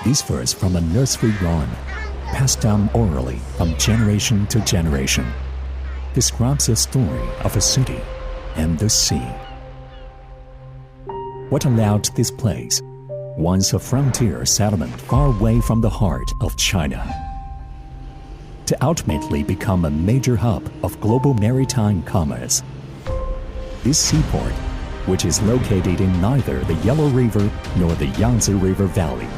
These verse from a nursery rhyme, passed down orally from generation to generation, describes the story of a city and the sea. What allowed this place, once a frontier settlement far away from the heart of China, to ultimately become a major hub of global maritime commerce? This seaport, which is located in neither the Yellow River nor the Yangtze River Valley,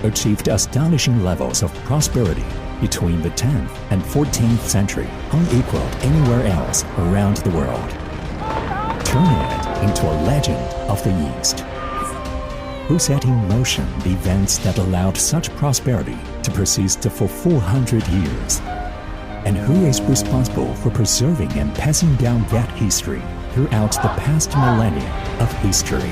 achieved astonishing levels of prosperity between the 10th and 14th century, unequaled anywhere else around the world, turning it into a legend of the East. Who set in motion the events that allowed such prosperity to persist for 400 years? And who is responsible for preserving and passing down that history throughout the past millennia of history?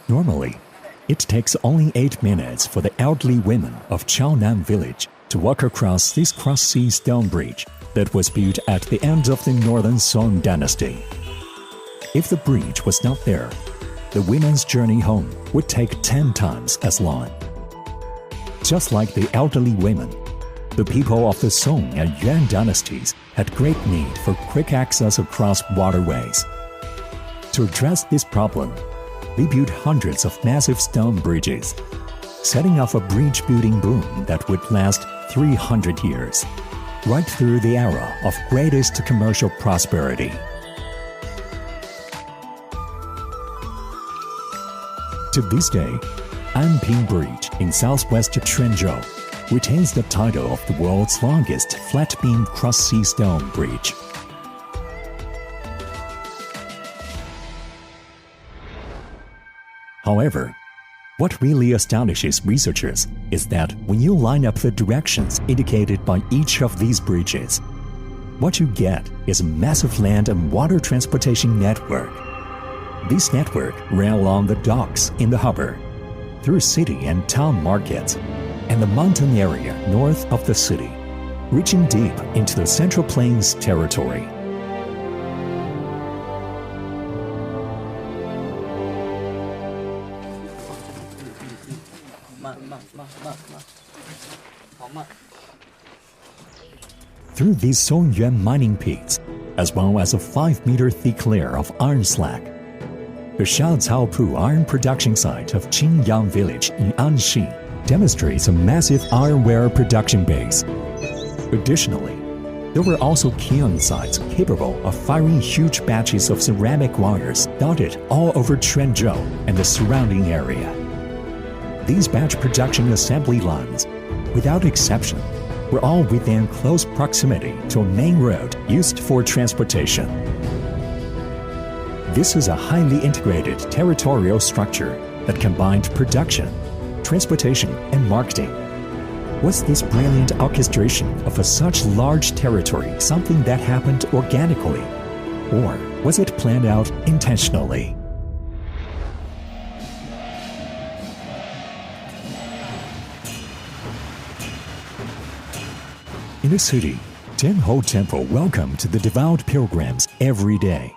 Normally, it takes only 8 minutes for the elderly women of Chaonan village to walk across this cross-sea stone bridge that was built at the end of the Northern Song dynasty. If the bridge was not there, the women's journey home would take 10 times as long. Just like the elderly women, the people of the Song and Yuan dynasties had great need for quick access across waterways. To address this problem, they built hundreds of massive stone bridges, setting off a bridge-building boom that would last 300 years, right through the era of greatest commercial prosperity. To this day, Anping Bridge in southwest泉州retains the title of the world's longest flat-beam cross-sea stone bridge. However, what really astonishes researchers is that when you line up the directions indicated by each of these bridges, what you get is a massive land and water transportation network. This network ran along the docks in the harbor, through city and town markets, and the mountain area north of the city, reaching deep into the Central Plains territory. Through these Songyuan mining pits, as well as a 5-meter thick layer of iron slag, the Shaocaopu iron production site of Qingyang village in Anxi demonstrates a massive ironware production base. Additionally, there were also kiln sites capable of firing huge batches of ceramic wires dotted all over Quanzhou and the surrounding area. These batch production assembly lines, without exception, were all within close proximity to a main road used for transportation. This is a highly integrated territorial structure that combined production, transportation, and marketing. Was this brilliant orchestration of such large territory something that happened organically, or was it planned out intentionally? In the city, Tianhou Temple welcomed the devout pilgrims every day.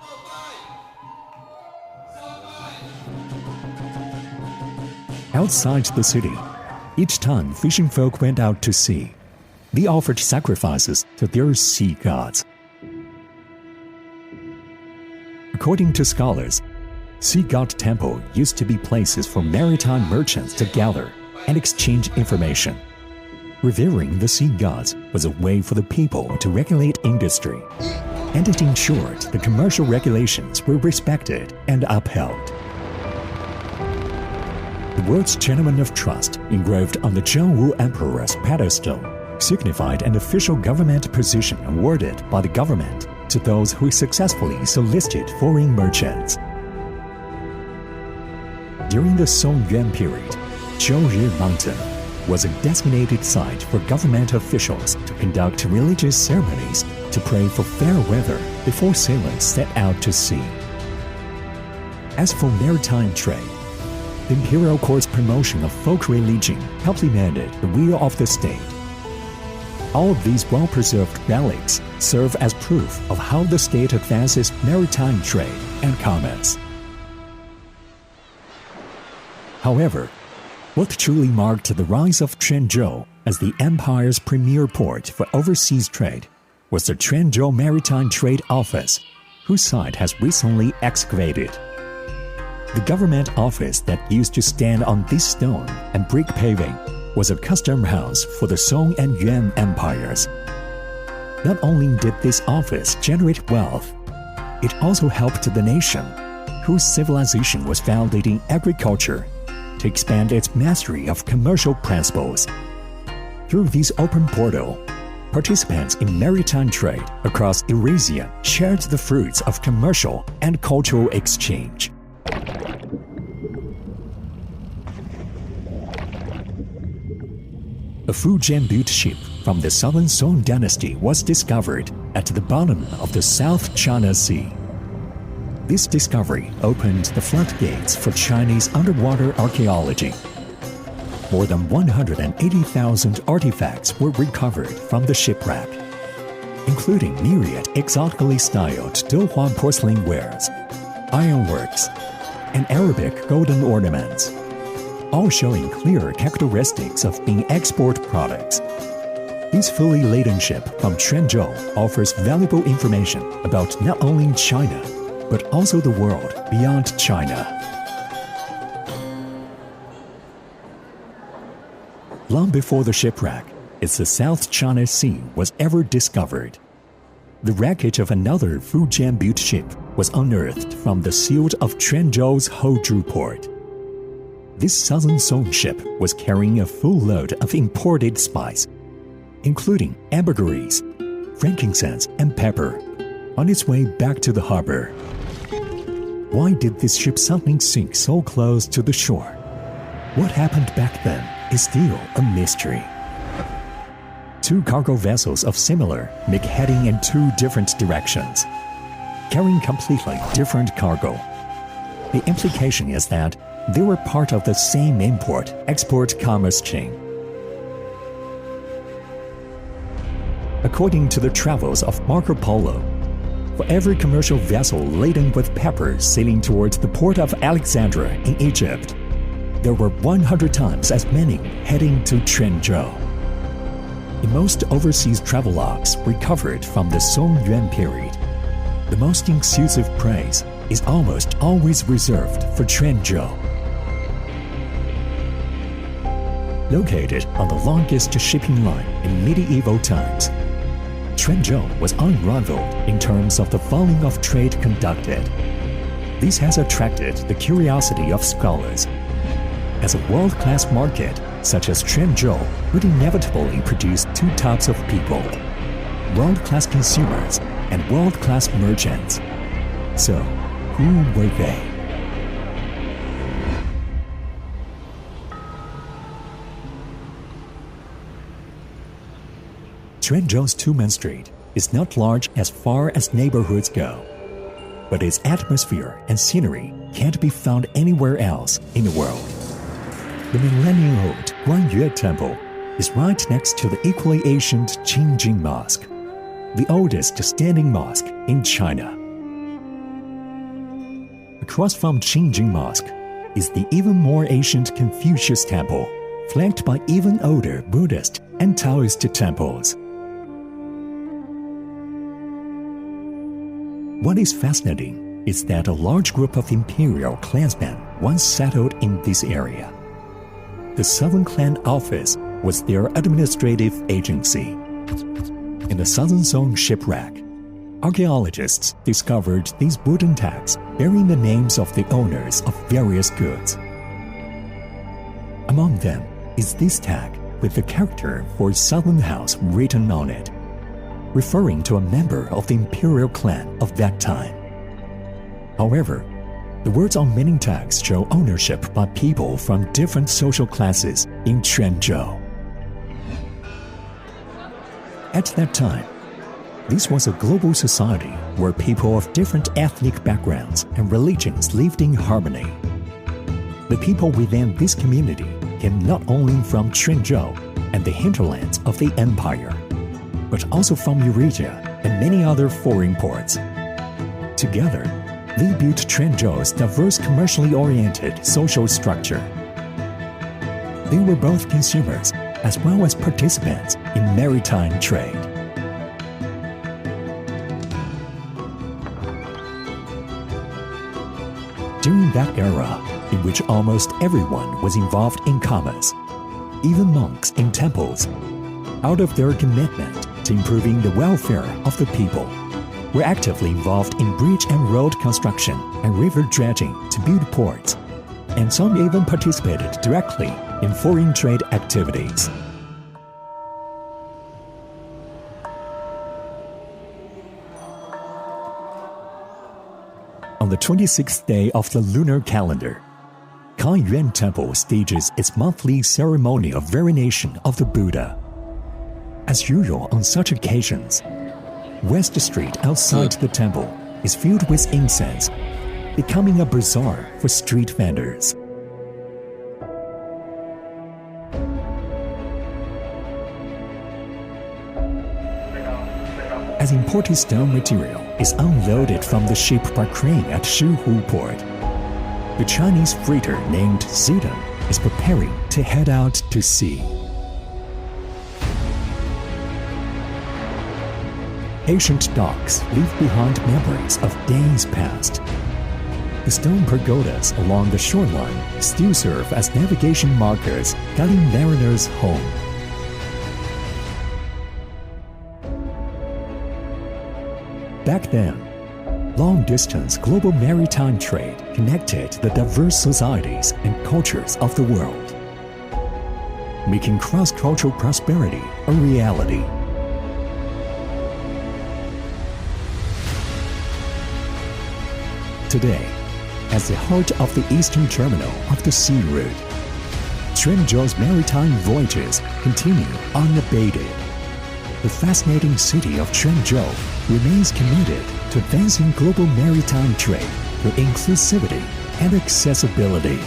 Outside the city, each time fishing folk went out to sea, they offered sacrifices to their sea gods. According to scholars, sea god temple used to be places for maritime merchants to gather and exchange information. Revering the sea gods was a way for the people to regulate industry, and it ensured the commercial regulations were respected and upheld. The words Gentleman of Trust engraved on the Zhengwu Emperor's pedestal signified an official government position awarded by the government to those who successfully solicited foreign merchants. During the Songyuan period, Zhouyi Mountain was a designated site for government officials to conduct religious ceremonies to pray for fair weather before sailors set out to sea. As for maritime trade, the imperial court's promotion of folk religion complemented the will of the state. All of these well-preserved relics serve as proof of how the state advances maritime trade and commerce. However, what truly marked the rise of Quanzhou as the empire's premier port for overseas trade was the Quanzhou Maritime Trade Office, whose site has recently excavated. The government office that used to stand on this stone and brick paving was a custom house for the Song and Yuan empires. Not only did this office generate wealth, it also helped the nation, whose civilization was founded in agriculture, to expand its mastery of commercial principles. Through this open portal, participants in maritime trade across Eurasia shared the fruits of commercial and cultural exchange. A Fujian-built ship from the Southern Song dynasty was discovered at the bottom of the South China Sea. This discovery opened the floodgates for Chinese underwater archaeology. More than 180,000 artifacts were recovered from the shipwreck, including myriad exotically styled Dohua porcelain wares, ironworks, and Arabic golden ornaments, all showing clear characteristics of being export products. This fully laden ship from Quanzhou offers valuable information about not only China, but also the world beyond China. Long before the shipwreck, it's the South China Sea was ever discovered. The wreckage of another Fujian-built ship was unearthed from the silt of Quanzhou's Houzhou port. This Southern Song ship was carrying a full load of imported spice, including ambergris, frankincense, and pepper, on its way back to the harbor. Why did this ship suddenly sink so close to the shore? What happened back then is still a mystery. Two cargo vessels of similar make heading in two different directions, carrying completely different cargo. The implication is that they were part of the same import-export commerce chain. According to the travels of Marco Polo, for every commercial vessel laden with pepper sailing towards the port of Alexandria in Egypt, there were 100 times as many heading to Quanzhou. In most overseas travelogues recovered from the Song-Yuan period, the most inclusive praise is almost always reserved for Quanzhou. Located on the longest shipping line in medieval times, Quanzhou was unrivaled in terms of the volume of trade conducted. This has attracted the curiosity of scholars. As a world-class market, such as Quanzhou would inevitably produce two types of people: world-class consumers and world-class merchants. So, who were they? Quanzhou's Tumen Street is not large as far as neighborhoods go, but its atmosphere and scenery can't be found anywhere else in the world. The millennium-old Guanyue Temple is right next to the equally ancient Qingjing Mosque, the oldest standing mosque in China. Across from Qingjing Mosque is the even more ancient Confucius Temple, flanked by even older Buddhist and Taoist temples. What is fascinating is that a large group of imperial clansmen once settled in this area. The Southern Clan Office was their administrative agency. In the Southern Song shipwreck, archaeologists discovered these wooden tags bearing the names of the owners of various goods. Among them is this tag with the character for Southern House written on it, referring to a member of the imperial clan of that time. However, the words on many tags show ownership by people from different social classes in Quanzhou. At that time, This was a global society where people of different ethnic backgrounds and religions lived in harmony. The people within this community came not only from泉州and the hinterlands of the empire, but also from Eurasia and many other foreign ports. Together, they built泉州's diverse commercially oriented social structure. They were both consumers as well as participants in maritime trade. During that era, in which almost everyone was involved in commerce, even monks in temples, out of their commitment to improving the welfare of the people, were actively involved in bridge and road construction and river dredging to build ports, and some even participated directly in foreign trade activities. On the 26th day of the lunar calendar, Yuan Temple stages its monthly ceremony of veneration of the Buddha. As usual on such occasions, West Street outside the temple is filled with incense, becoming a bazaar for street vendors. As imported stone material is unloaded from the ship by crane at Shihu port, the Chinese freighter named Zidong is preparing to head out to sea. Ancient docks leave behind memories of days past. The stone pagodas along the shoreline still serve as navigation markers guiding mariners home. Back then, long-distance global maritime trade connected the diverse societies and cultures of the world, making cross-cultural prosperity a reality. Today, as the heart of the eastern terminal of the sea route,泉州's maritime voyages continue unabated. The fascinating city of泉州remains committed to advancing global maritime trade through inclusivity and accessibility.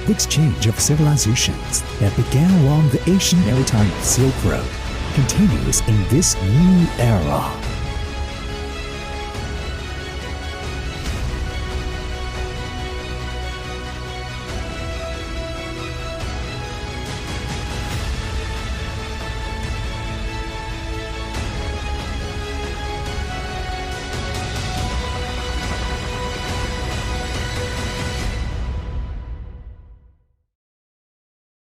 The exchange of civilizations that began along the Asian maritime Silk Road continues in this new era.